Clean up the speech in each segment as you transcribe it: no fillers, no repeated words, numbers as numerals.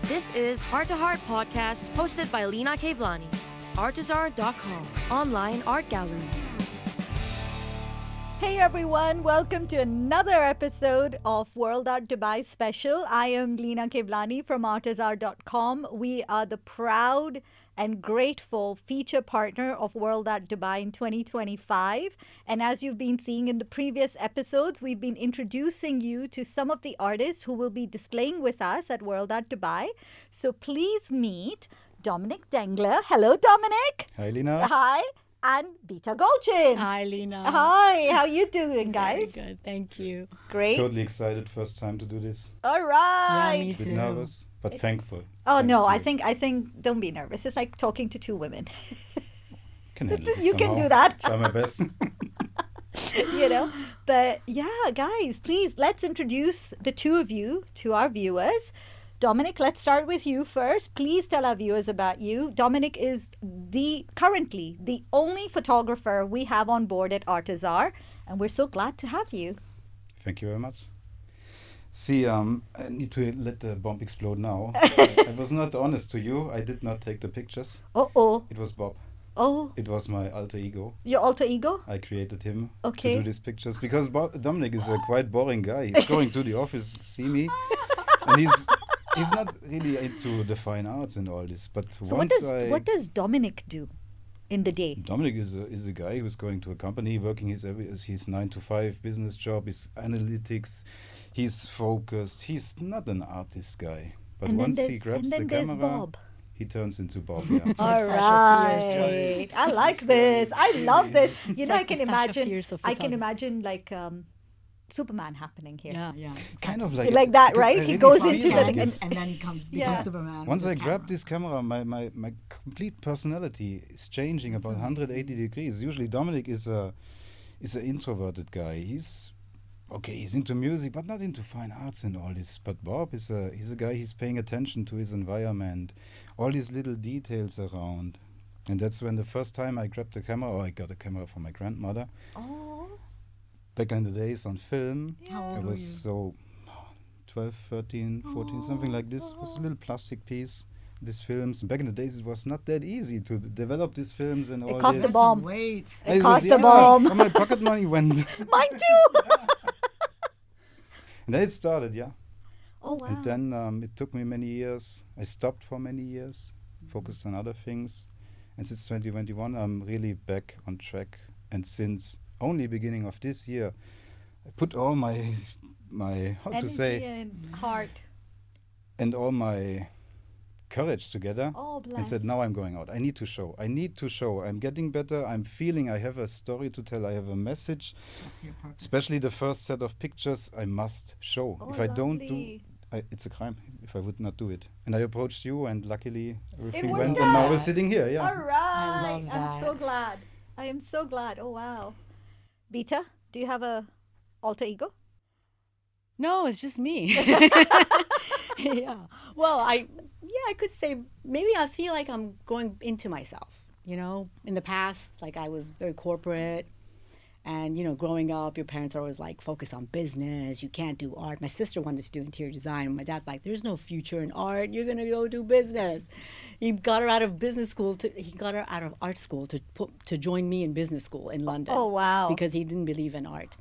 This is Heart to Heart podcast hosted by Lina Kevlani. Artezaar.com, online art gallery. Hey everyone, welcome to another episode of World Art Dubai Special. I am Lina Kevlani from Artezaar.com. We are the proud and grateful feature partner of World Art Dubai in 2025. And as you've been seeing in the previous episodes, we've been introducing you to some of the artists who will be displaying with us at World Art Dubai. So please meet Dominik Dengler. Hello, Dominik. Hi, Lina. Hi. And Beta Golchin. Hi, Lina. Hi, how you doing, guys? Very good, thank you. Great. Totally excited. First time to do this. All right. Yeah, me A bit too. nervous, but thankful. Oh Thanks no, to I you. think don't be nervous. It's like talking to two women. Can handle this You can somehow. do that. Try my best. You know. But yeah, guys, please let's introduce the two of you to our viewers. Dominik, let's start with you first. Please tell our viewers about you. Dominik is currently the only photographer we have on board at Artezaar, and we're so glad to have you. Thank you very much. See, I need to let the bomb explode now. I was not honest to you. I did not take the pictures. Oh, It was Bob. oh, It was my alter ego. your alter ego? I created him Okay. to do these pictures because Dominic is a quite boring guy. He's going to the office, see me, and he's not really into the fine arts and all this. But So once what does Dominik do in the day? Dominic is a guy who's going to a company, working his 9-to-5 business job, his analytics, he's focused. He's not an artist guy, but And then once he there's- grabs and then the there's camera, Bob. he turns into Bob. Yeah. All Sasha right, Fierce. I like this. I love this. You know, like I can the Sasha imagine. Fierce of I can photography. imagine like Superman happening here. Yeah. Kind of like Like that, because right? I He really goes feel into like the- it's- and then he becomes Yeah. Superman. Once with I his grab camera. this camera, my complete personality is changing about 180 degrees. Usually Dominic is an introverted guy. He's into music, but not into fine arts and all this. But Bob he's a guy. He's paying attention to his environment, all these little details around. And that's when the first time I grabbed the camera, or I got a camera from my grandmother. Oh, Back in the days on film, How I old were was you? so 12, 13, 14, something like this. It was a little plastic piece. These films. Back in the days, it was not that easy to develop these films and all cost this. a bomb. Wait. It was- cost a bomb. So my pocket money went. mine too. And then it started, yeah. Oh wow. And then it took me many years. I stopped for many years, focused on other things. And since 2021, I'm really back on track. And since only beginning of this year, I put all my how to Energy say, and heart. and all my courage together. Oh, bless. And said, now I'm going out. I need to show. I'm getting better. I'm feeling I have a story to tell. I have a message. That's your purpose. Especially the first set of pictures, I must show. Oh, If I don't do, lovely. it's a crime if I would not do it. And I approached you, and luckily everything worked went, and now we're out. sitting here. Yeah. All right. love I'm that. so glad. I am so glad. Oh wow. Beta, do you have a alter ego? No, it's just me. Yeah. Well, I could say maybe I feel like I'm going into myself. You know, in the past, like I was very corporate. And, you know, growing up, your parents are always like, focus on business. You can't do art. My sister wanted to do interior design. My dad's like, there's no future in art. You're going to go do business. He got her out of business school. He got her out of art school to join me in business school in London. Oh, wow. Because he didn't believe in art.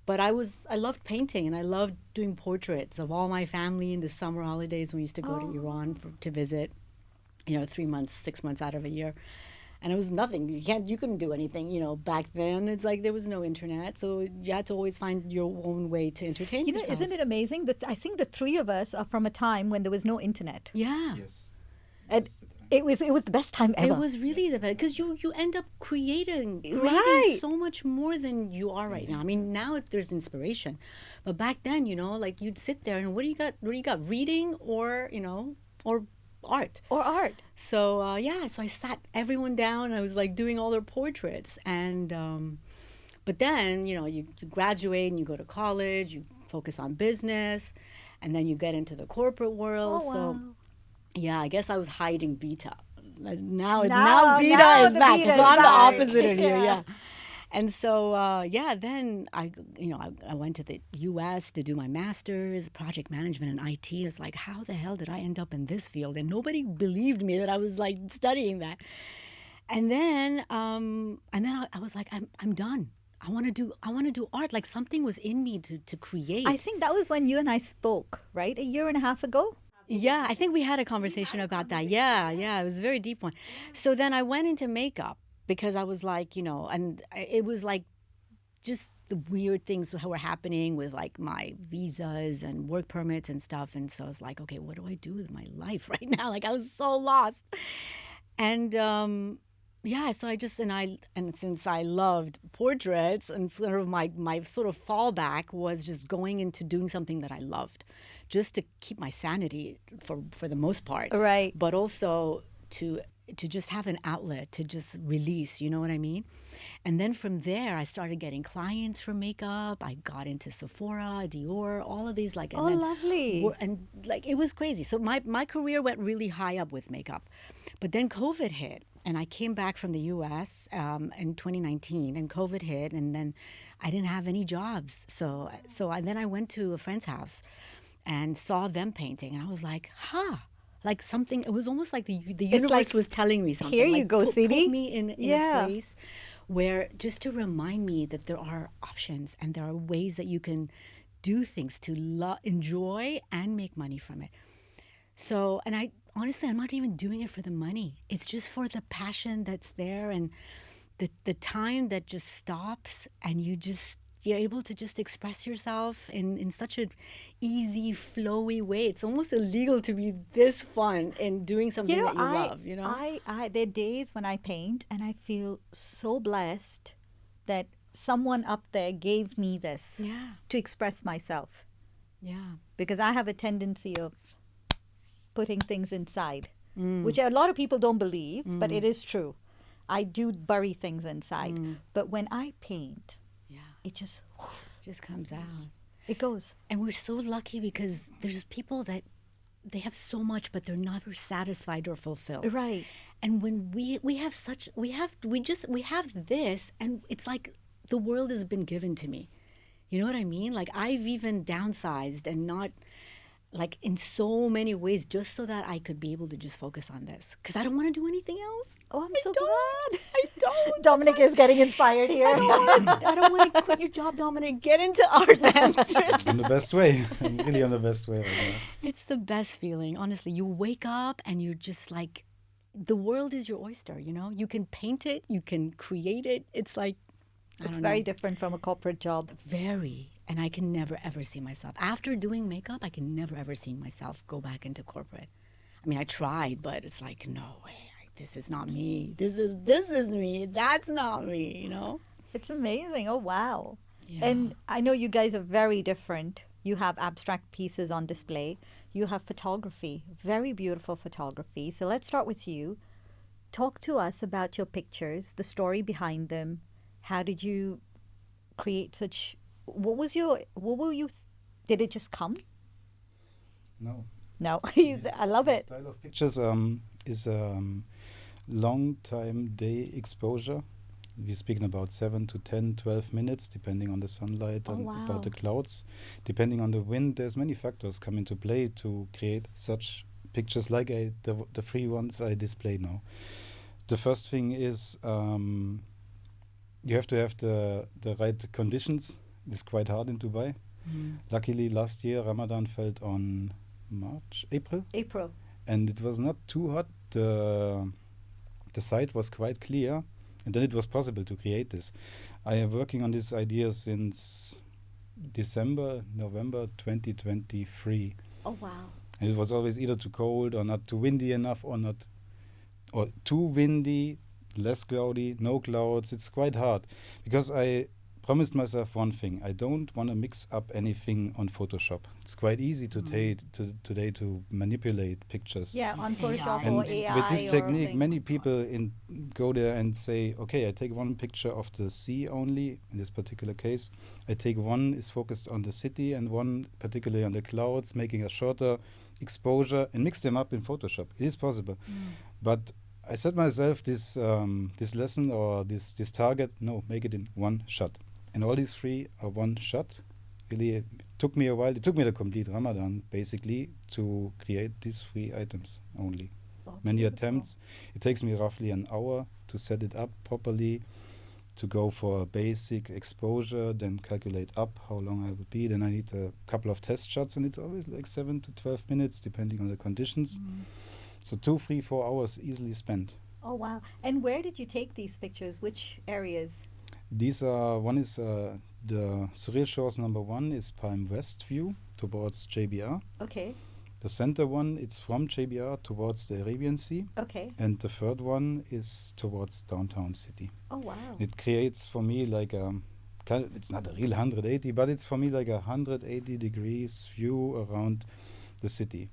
But I loved painting, and I loved doing portraits of all my family in the summer holidays when we used to go to Iran to visit, 3 months, 6 months out of a year. And it was nothing. You couldn't do anything, back then. It's like there was no internet. So you had to always find your own way to entertain yourself. Isn't it amazing that I think the three of us are from a time when there was no internet. Yeah. Yes. And it was the best time ever. It was really the best because you end up creating Right. so much more than you are right now. I mean, now there's inspiration, but back then, like you'd sit there and what do you got? What do you got? Reading or art. Or art. So so I sat everyone down. And I was like doing all their portraits, and but then you graduate and you go to college. You focus on business, and then you get into the corporate world. Oh, So wow. yeah, I guess I was hiding Beta. Now Now Beta is the back. Beta So is I'm the back. opposite of you. Yeah. Yeah. And so, then I went to the U.S. to do my master's, project management and IT. It's like, how the hell did I end up in this field? And nobody believed me that I was like studying that. And then I was like, I'm done. I want to do art. Like something was in me to create. I think that was when you and I spoke, right? A year and a half ago? Yeah, I think we had a conversation about that. Yeah, it was a very deep one. So then I went into makeup because I was like, and it was like just the weird things that were happening with like my visas and work permits and stuff. And so I was like, okay, what do I do with my life right now? Like I was so lost. And so I just, and since I loved portraits and sort of my sort of fallback was just going into doing something that I loved, just to keep my sanity for the most part. Right. But also to just have an outlet to just release, you know what I mean? And then from there, I started getting clients for makeup. I got into Sephora, Dior, all of these lovely. And like, it was crazy. So my career went really high up with makeup. But then COVID hit. And I came back from the U.S. In 2019, and COVID hit, and then I didn't have any jobs. So then I went to a friend's house and saw them painting, and I was like, like something. It was almost like the universe like, was telling me something. Here like, you go, sweetie. Put me in a place where just to remind me that there are options and there are ways that you can do things to enjoy and make money from it. So, and honestly, I'm not even doing it for the money. It's just for the passion that's there and the time that just stops and you're able to just express yourself in such an easy, flowy way. It's almost illegal to be this fun in doing something that you love, there are days when I paint and I feel so blessed that someone up there gave me this to express myself. Yeah. Because I have a tendency of putting things inside, which a lot of people don't believe, but it is true. I do bury things inside. But when I paint, it just comes out. It goes. And we're so lucky because there's people that they have so much, but they're never satisfied or fulfilled. Right. And when we have this, and it's like the world has been given to me. You know what I mean? Like I've even downsized and not like in so many ways just so that I could be able to just focus on this because I don't want to do anything else. Oh, I'm so glad. I don't. Dominik is getting inspired here. I don't want to quit your job, Dominik. Get into art, man. Seriously. In the best way. I'm really on the best way right now. It's the best feeling, honestly. You wake up and you're just like, the world is your oyster, You can paint it, you can create it. It's like, it's very different from a corporate job. Very. And I can never, ever see myself. After doing makeup, I can never, ever see myself go back into corporate. I mean, I tried, but it's like, no way. This is not me. This is me. That's not me, It's amazing. Oh, wow. Yeah. And I know you guys are very different. You have abstract pieces on display. You have photography, very beautiful photography. So let's start with you. Talk to us about your pictures, the story behind them. How did you create such... Did it just come? No. I love it. Style of pictures is long time day exposure. We're speaking about 7 to 10, 12 minutes, depending on the sunlight and about the clouds. Depending on the wind, there's many factors come into play to create such pictures like the free ones I display now. The first thing is you have to have the right conditions. It's quite hard in Dubai. Luckily, last year Ramadan fell on April. And it was not too hot. The site was quite clear, and then it was possible to create this. I am working on this idea since November 2023. Oh, wow. And it was always either too cold or not too windy enough or too windy, less cloudy, no clouds. It's quite hard because I promised myself one thing. I don't want to mix up anything on Photoshop. It's quite easy today to manipulate pictures. Yeah, on Photoshop and or AI. with this technique, many people go there and say, okay, I take one picture of the sea only, in this particular case. I take one is focused on the city and one particularly on the clouds, making a shorter exposure and mix them up in Photoshop. It is possible. But I set myself this lesson or this target. No, make it in one shot. And all these 3 are one shot. Really, it took me a while. It took me the complete Ramadan basically to create these 3 items only. Many attempts. It takes me roughly an hour to set it up properly, to go for a basic exposure, then calculate up how long I would be. Then I need a couple of test shots, and it's always like 7 to 12 minutes, depending on the conditions. So 2, 3, 4 hours easily spent. Oh, wow. And where did you take these pictures? Which areas? These are, one is the Surreal Shores number 1 is Palm West view towards JBR. Okay. The center one, it's from JBR towards the Arabian Sea. Okay. And the third one is towards downtown city. Oh, wow. It creates for me like it's not a real 180, but it's for me like a 180 degrees view around the city.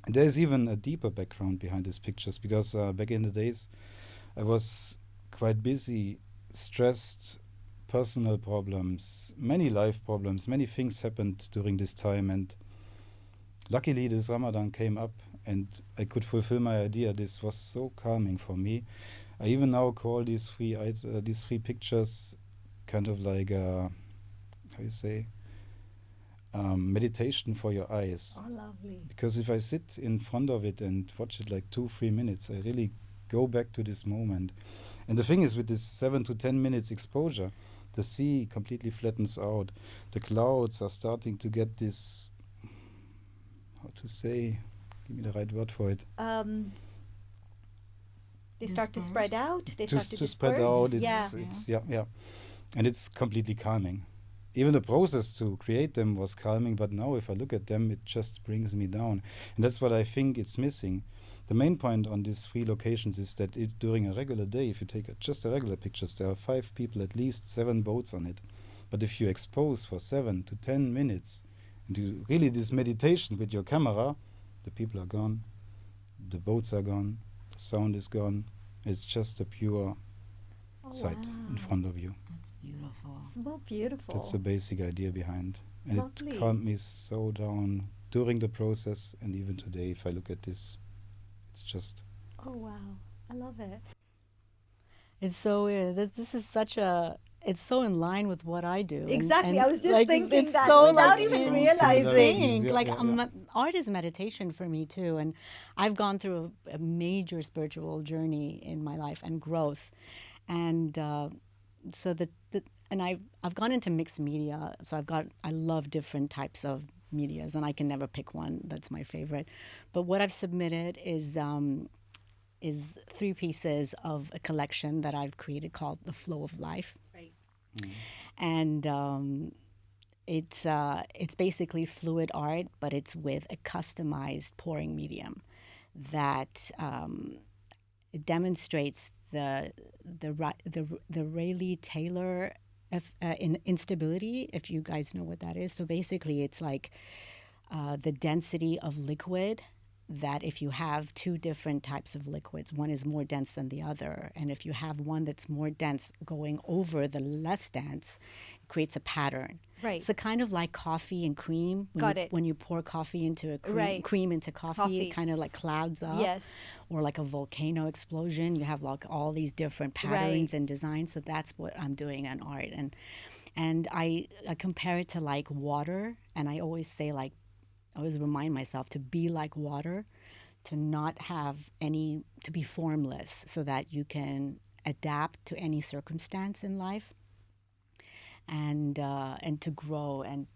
And there's even a deeper background behind these pictures, because back in the days I was quite busy, stressed, personal problems, many life problems, many things happened during this time, and luckily this Ramadan came up and I could fulfill my idea. This was so calming for me. I even now call these 3 pictures kind of like meditation for your eyes. Oh, lovely. Because if I sit in front of it and watch it like 2-3 minutes, I really go back to this moment. And the thing is, with this 7 to 10 minutes exposure, the sea completely flattens out. The clouds are starting to get this, how to say, give me the right word for it. They start to spread out. They to start to disperse. spread out. Yeah. It's and it's completely calming. Even the process to create them was calming, but now if I look at them, it just brings me down. And that's what I think it's missing. The main point on these 3 locations is that during a regular day, if you take just a regular pictures, there are 5 people, at least 7 boats on it. But if you expose for 7 to 10 minutes and do really this meditation with your camera, the people are gone, the boats are gone, the sound is gone. It's just a pure sight in front of you. That's beautiful. So beautiful. That's the basic idea behind. And Lovely. it calmed me so down during the process, and even today, if I look at this, it's just... Oh, wow. I love it. It's so weird. This is such a... It's so in line with what I do. Exactly. I was just like, thinking it's that so without like even realizing. Like art is meditation for me too, and I've gone through a major spiritual journey in my life and growth, and so I've gone into mixed media. So I love different types of medias, and I can never pick one that's my favorite. But what I've submitted is 3 pieces of a collection that I've created called The Flow of Life. Right. And it's basically fluid art, but it's with a customized pouring medium that it demonstrates the Rayleigh Taylor instability, if you guys know what that is. So basically, it's like the density of liquid, that if you have 2 different types of liquids, one is more dense than the other, and if you have one that's more dense going over the less dense, it creates a pattern. Right. So kind of like coffee and cream. When you pour coffee into a cream, Right. cream into coffee, it kind of like clouds up. Yes. Or like a volcano explosion. You have like all these different patterns and designs. So that's what I'm doing in art. And I compare it to like water, and I always say like, I always remind myself to be like water, to not have to be formless, so that you can adapt to any circumstance in life, and to grow, and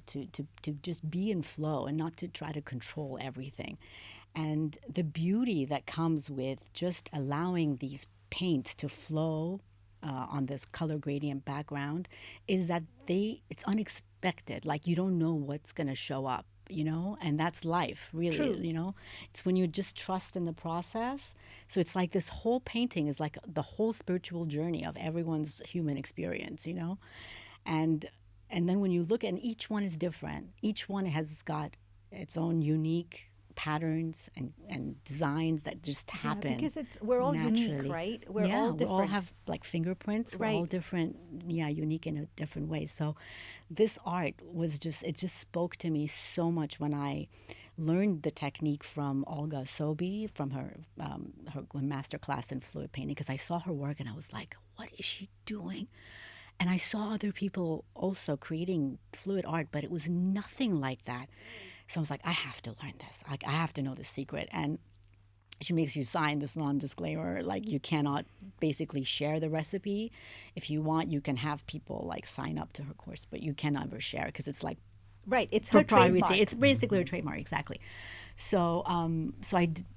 to just be in flow, and not to try to control everything. And the beauty that comes with just allowing these paints to flow on this color gradient background is that it's unexpected. Like, you don't know what's going to show up. And that's life, really. True. It's when you just trust in the process. So it's like this whole painting is like the whole spiritual journey of everyone's human experience, and then when you look, and each one is different. Each one has got its own unique patterns and designs that just happen. Because we're all naturally. unique, right? We're all different. We all have like fingerprints. Right. We're all different, unique in a different way. So this art was it just spoke to me so much when I learned the technique from Olga Sobi, from her master class in fluid painting, because I saw her work and I was like, what is she doing? And I saw other people also creating fluid art, but it was nothing like that. So I was like, I have to learn this. Like, I have to know the secret. And she makes you sign this non-disclaimer, like you cannot basically share the recipe. If you want, you can have people like sign up to her course, but you cannot ever share because it's like Right, it's her trademark. It's basically her trademark, exactly. So,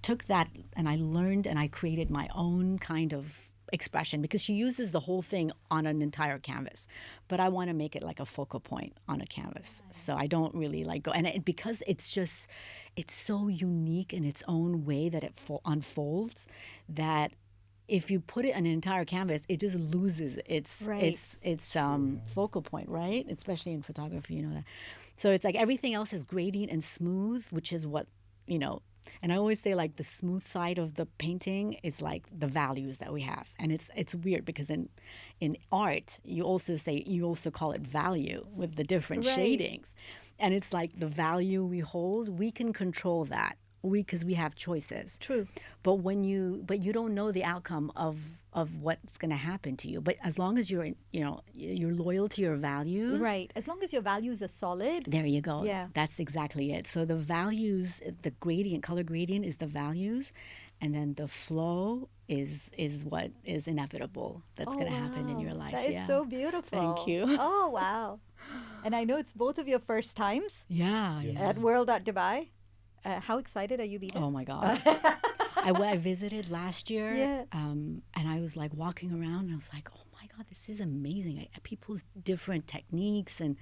took that and I learned and I created my own kind of expression, because she uses the whole thing on an entire canvas, but I want to make it like a focal point on a canvas. So I don't really like go, and because it's so unique in its own way that it unfolds, that if you put it on an entire canvas, it just loses its focal point, right? Especially in photography, you know that. So it's like everything else is gradient and smooth, which is what, you know. And I always say, like, the smooth side of the painting is like the values that we have. And it's weird because in art, you also call it value with the different shadings. And it's like the value we hold, we can control that. Because we have choices. True. But you don't know the outcome of what's going to happen to you. But as long as you're loyal to your values. Right. As long as your values are solid. There you go. Yeah. That's exactly it. So the values, the gradient, color gradient is the values, and then the flow is what is inevitable that's going to happen in your life. That is so beautiful. Thank you. Oh, wow. And I know it's both of your first times Yeah. at World.Dubai. How excited are you being? Oh my God. I visited last year, and I was like walking around and I was like, oh my God, this is amazing. People's different techniques, and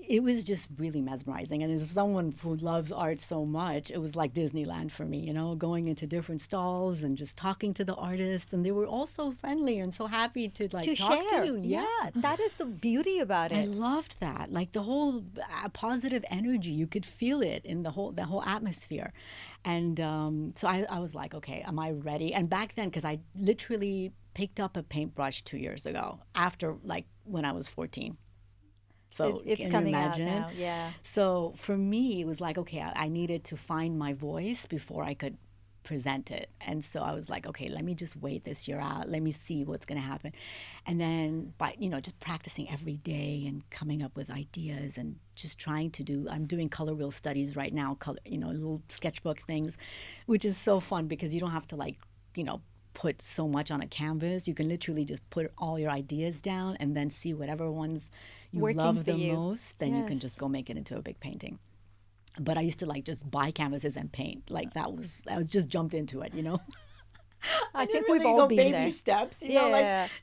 it was just really mesmerizing. And as someone who loves art so much, it was like Disneyland for me, you know, going into different stalls and just talking to the artists. And they were all so friendly and so happy to talk share. to you. Yeah, that is the beauty about it. I loved that. Like the whole positive energy, you could feel it in the whole atmosphere. And so I was like, okay, am I ready? And back then, because I literally picked up a paintbrush 2 years ago, after like when I was 14. So it's can coming you imagine? out now, yeah. So for me, it was like, okay, I needed to find my voice before I could present it. And so I was like, okay, let me just wait this year out. Let me see what's going to happen. And then by, just practicing every day and coming up with ideas and just trying to I'm doing color wheel studies right now, little sketchbook things, which is so fun because you don't have to put so much on a canvas. You can literally just put all your ideas down and then see whatever ones you love the most, then you can just go make it into a big painting. But I used to just buy canvases and paint. Like I was just jumped into it, I think really we've all been baby there. steps,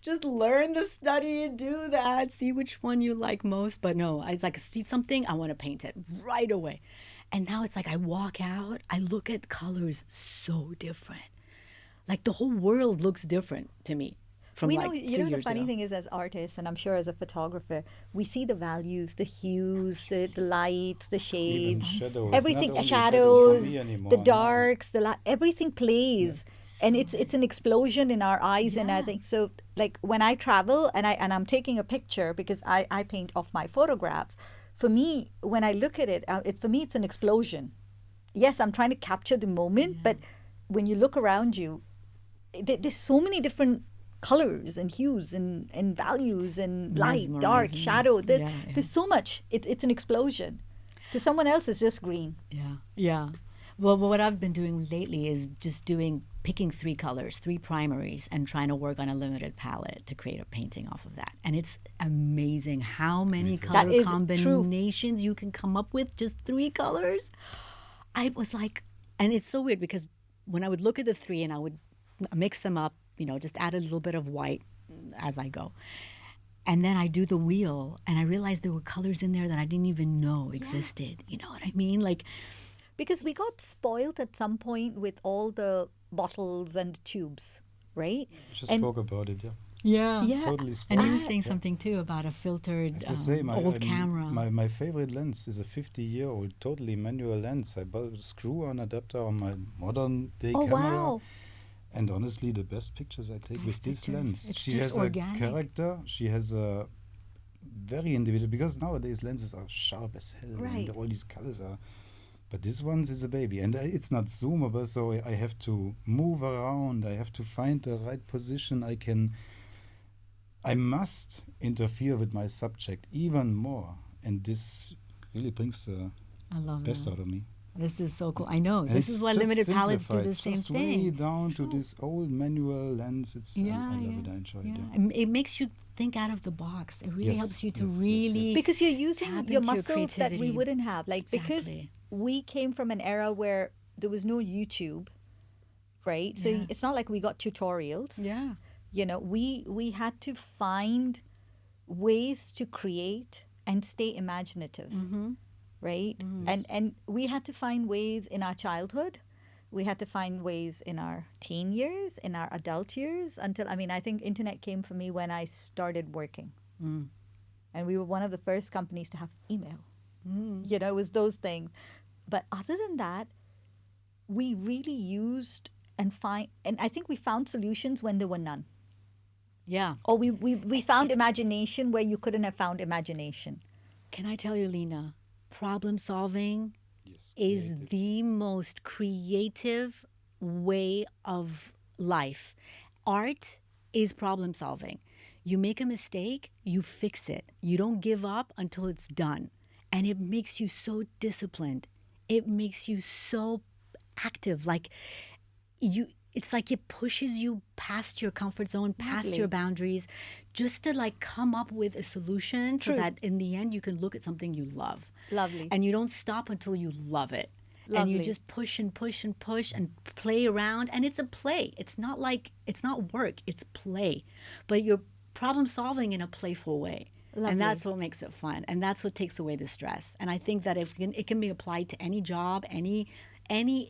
just learn the study, do that, see which one you like most. But no, I see something, I want to paint it right away. And now it's like I walk out, I look at colors so different. Like the whole world looks different to me. We know, the funny thing is, as artists, and I'm sure as a photographer, we see the values, the hues, the lights, the shades, everything, shadows, the darks, the light, everything plays. Yeah. And it's an explosion in our eyes. Yeah. And I think so, like when I travel and I'm taking a picture because I paint off my photographs, for me, when I look at it, it's an explosion. Yes, I'm trying to capture the moment, but when you look around you, there's so many different colors and hues and values and light, dark, shadow. There's so much. It's an explosion. To someone else, it's just green. Yeah. Well, what I've been doing lately is just picking 3 colors, 3 primaries, and trying to work on a limited palette to create a painting off of that. And it's amazing how many color combinations you can come up with, just 3 colors. I was like, and it's so weird because when I would look at the 3 and I would mix them up, just add a little bit of white as I go. And then I do the wheel and I realized there were colors in there that I didn't even know existed. You know what I mean? Because we got spoiled at some point with all the bottles and tubes, right? Spoke about it, Yeah. Totally spoiled. And you were saying something too about a filtered old camera. My favorite lens is a 50-year-old totally manual lens. I bought a screw-on adapter on my modern day camera. Wow. And honestly, the best pictures I take with this lens. She has organic. A character. She has a very individual, because nowadays lenses are sharp as hell. Right. And all these colors are But this one is a baby, and it's not zoomable, so I have to move around. I have to find the right position. I must interfere with my subject even more, and this really brings the I love best that. out of me. This is so cool. I know. And This it's is why just limited palettes do the simplified, same just thing. way down to this old manual lens. I love it. I enjoy it. And it makes you think out of the box. It really Yes, helps you to yes, yes, really yes. Because you're using tap your into your muscles that we creativity. wouldn't have. Like, because Exactly. we came from an era where there was no YouTube, right? So Yeah. it's not like we got tutorials. Yeah. You know, we had to find ways to create and stay imaginative, right? And we had to find ways in our childhood. We had to find ways in our teen years, in our adult years, until, I mean, I think internet came for me when I started working. And we were one of the first companies to have email. You know, it was those things. But other than that, we really used and I think we found solutions when there were none. Yeah. Or we found imagination where you couldn't have found imagination. Can I tell you, Lena, problem solving Yes, is creative. the most creative way of life. Art is problem solving. You make a mistake, you fix it. You don't give up until it's done. And it makes you so disciplined. It makes you so active. It's like it pushes you past your comfort zone, past Lovely. your boundaries, just to like come up with a solution so True. that in the end you can look at something you love. Lovely. And you don't stop until you love it. And you Lovely. just push and push and push and play around. And it's a play. It's not work, it's play. But you're problem solving in a playful way. Lovely. And that's what makes it fun. And that's what takes away the stress. And I think that it can be applied to any job, any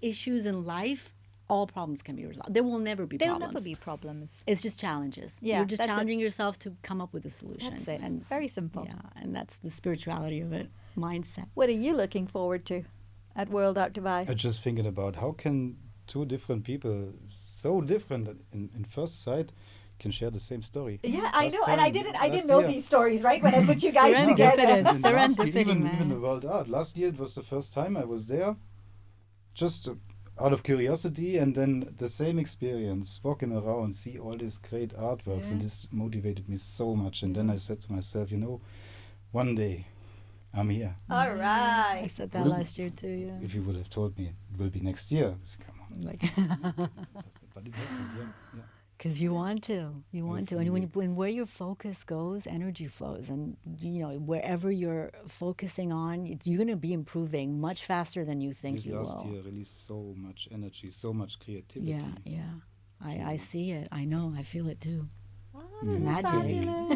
issues in life, all problems can be resolved. There will never be There'll problems. never be problems. It's just challenges. Yeah, You're just that's it. challenging yourself to come up with a solution. That's it. And Very simple. yeah, and that's the spirituality of it, mindset. What are you looking forward to at World Art Dubai? I'm just thinking about how can two different people, so different in first sight, can share the same story. Yeah, I Last know, and I time- didn't last know year- these stories, right? When I put you guys Serendipitous. together. And last year, Serendipity, even man. the World Art. Last year it was the first time I was there, just out of curiosity, and then the same experience, walking around, see all these great artworks, and this motivated me so much. And then I said to myself, one day I'm here. All I right. said that Would- last year too, yeah. If you would have told me it will be next year, I said, come on. Like, But it happened, yeah. because you want to, Yes, and indeed. when where your focus goes, energy flows, and wherever you're focusing on, you're going to be improving much faster than you think This you last will. year released so much energy, so much creativity. Yeah. I see it. I know. I feel it too. It's magic.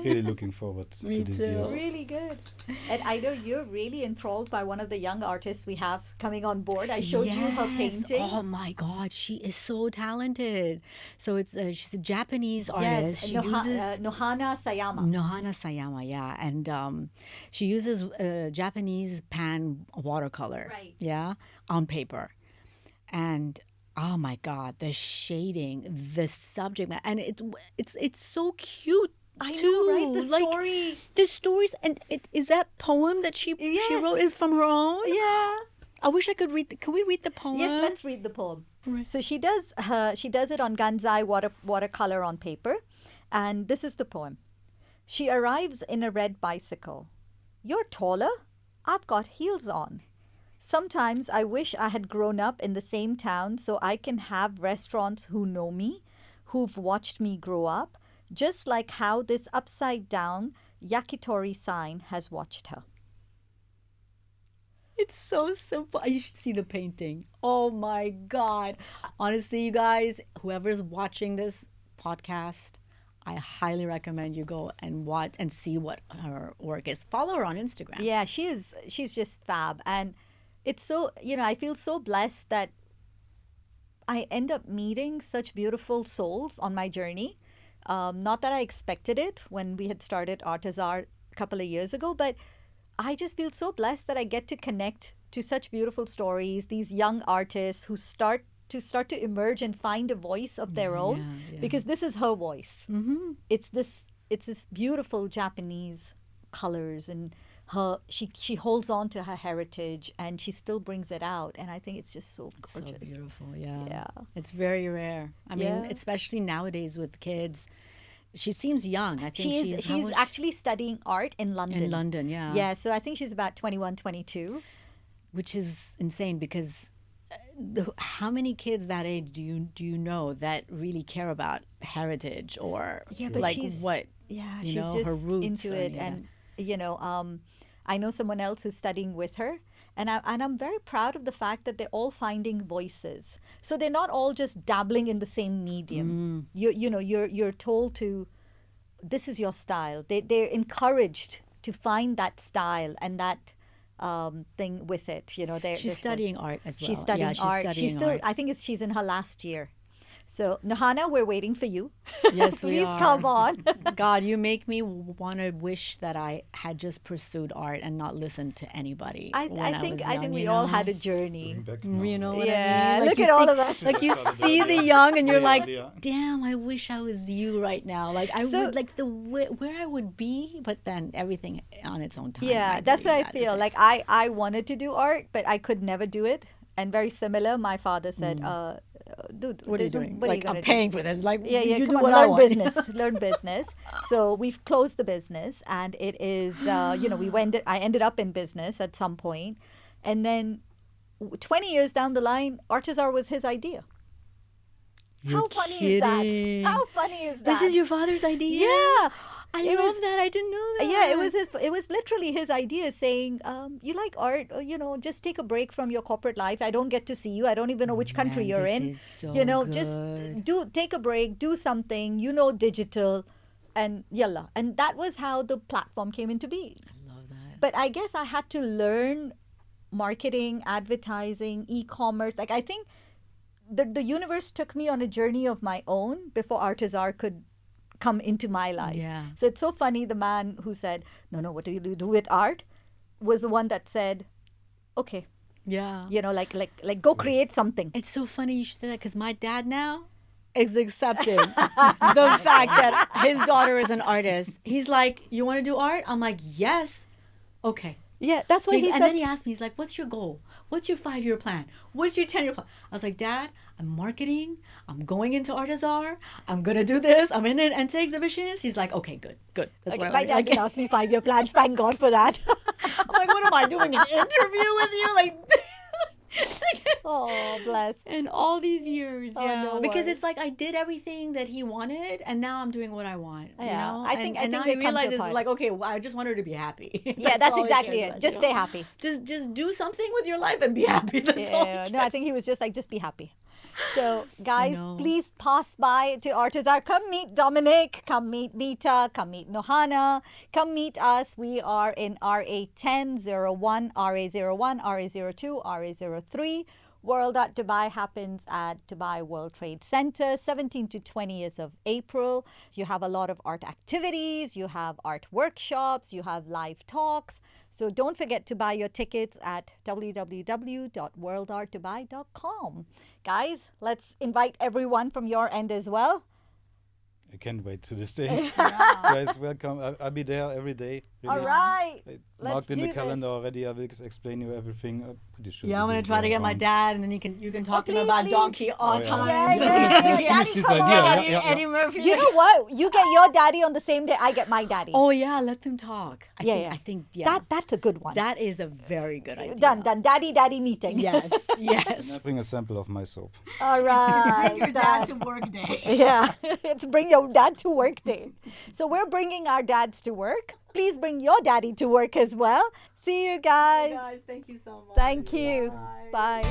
Really looking forward Me to this too. year's. Really good. And I know you're really enthralled by one of the young artists we have coming on board. I showed you her Yes. painting. Oh my God, she is so talented. So she's a Japanese artist. Yes, She uses Nohana Sayama. Nohana Sayama, yeah, and she uses Japanese pan watercolor, Right. yeah, on paper, and oh my God, the shading, the subject matter, and it's so cute. I too. know, right? The Like, story. the stories, and is that poem that she Yes. wrote is from her own? Yeah. I wish I could read. Can we read the poem? Yes, let's read the poem. Right. So she does it on Ganzai watercolor on paper, and this is the poem. She arrives in a red bicycle. You're taller? I've got heels on. Sometimes I wish I had grown up in the same town so I can have restaurants who know me, who've watched me grow up, just like how this upside down yakitori sign has watched her. It's so simple. You should see the painting. Oh my God. Honestly, you guys, whoever's watching this podcast, I highly recommend you go and watch and see what her work is. Follow her on Instagram. Yeah, she's just fab. And it's so, I feel so blessed that I end up meeting such beautiful souls on my journey. Not that I expected it when we had started Artezaar a couple of years ago, but I just feel so blessed that I get to connect to such beautiful stories, these young artists who start to emerge and find a voice of their own, yeah. because this is her voice. Mm-hmm. It's this beautiful Japanese colors and she holds on to her heritage and she still brings it out. And I think it's just so gorgeous. So beautiful, yeah. Yeah. It's very rare. I mean, Yeah. especially nowadays with kids. She seems young. I think She's actually studying art in London. in London, yeah. Yeah, so I think she's about 21, 22. Which is insane because how many kids that age do you know that really care about heritage or But like she's, what Yeah, you she's know, just her roots into or it. any of that. And, you know, I know someone else who's studying with her. And I'm very proud of the fact that they're all finding voices. So they're not all just dabbling in the same medium. You're told to, this is your style. They're encouraged to find that style and that thing with it. You know, She's studying art as well. She's studying she's art. Studying She's still. art. I think she's in her last year. So Nahana, we're waiting for you. Yes, we Please are. come on. God, you make me want to wish that I had just pursued art and not listened to anybody. I think we all had a journey. You know what I Yeah, mean? look you at all think- of us. Like you see the young and you're like, damn, I wish I was you right now. Like I So- would like where I would be, but then everything on its own time. Yeah, I that's what believe I that, feel. isn't it? Like I wanted to do art, but I could never do it. And very similar, my father said, dude, What are you there's no- doing? what are you Like I'm gonna do? paying for this. Like Yeah, you come do on, what I learn want. business, learn business. So we've closed the business, and it is, I ended up in business at some point, and then 20 years down the line, Artezaar was his idea. How funny is kidding. that? How funny is that? This is your father's idea? Yeah. I It love was- that. I didn't know that. Yeah, it was literally his idea saying, you like art, just take a break from your corporate life. I don't get to see you. I don't even know which country Man, you're this in. is so Just good. take a break, do something, digital, and yalla. And that was how the platform came into being. I love that. But I guess I had to learn marketing, advertising, e-commerce. Like I think the universe took me on a journey of my own before Artezaar could come into my life. Yeah. So it's so funny. The man who said, "No, what do you do with art?" was the one that said, "Okay, Yeah. like go create something." It's so funny you should say that because my dad now is accepting the fact that his daughter is an artist. He's like, you want to do art? I'm like, yes. Okay. Yeah, that's what he And said. then he asked me, he's like, what's your goal? What's your 5-year plan? What's your 10-year plan? I was like, Dad, I'm marketing. I'm going into Artezaar. I'm going to do this. I'm in ante exhibitions. He's like, okay, good. That's what I My want. dad Like, didn't ask me 5-year plans. Thank God for that. I'm like, what am I doing? An interview with you? Like, Oh, bless. and all these years, Oh, yeah. no Because worries. it's like I did everything that he wanted, and now I'm doing what I want. You Yeah. know? I think and now they he come to a realizes point. like, okay, well, I just want her to be happy. Yeah, that's all he exactly cares it. about, Just you stay know? happy. Just do something with your life and be happy. That's all. Yeah, no, I think he was just like, just be happy. So, guys, know. please pass by to Artezaar. Come meet Dominik. Come meet Mita. Come meet Nohana. Come meet us. We are in RA1001, RA01, RA02, RA03. World at Dubai happens at Dubai World Trade Center, 17th to 20th of April. You have a lot of art activities, you have art workshops, you have live talks. So don't forget to buy your tickets at www.worldartdubai.com. Guys, let's invite everyone from your end as well. I can't wait to this day. Guys, welcome. I'll be there every day. All really. right. It's Let's marked in do the calendar this. already. I will explain you everything. I'm pretty sure. Yeah, I'm we gonna will try to go get my around. dad, and then you can talk to him please, about please. Donkey all Oh, yeah. times. Yeah, Let's Daddy, finish this come idea. on. Yeah. Eddie Murphy. You know what? You get your daddy on the same day I get my daddy. Oh yeah, let them talk. I think That's a good one. that is a very good idea. Done. Daddy meeting. Yes, And yes. I bring a sample of my soap. All right. Bring your dad to work day. Yeah, it's bring your dad to work day. So we're bringing our dads to work. Please bring your daddy to work as well. See you guys. Thank you so much. Thank you. Bye.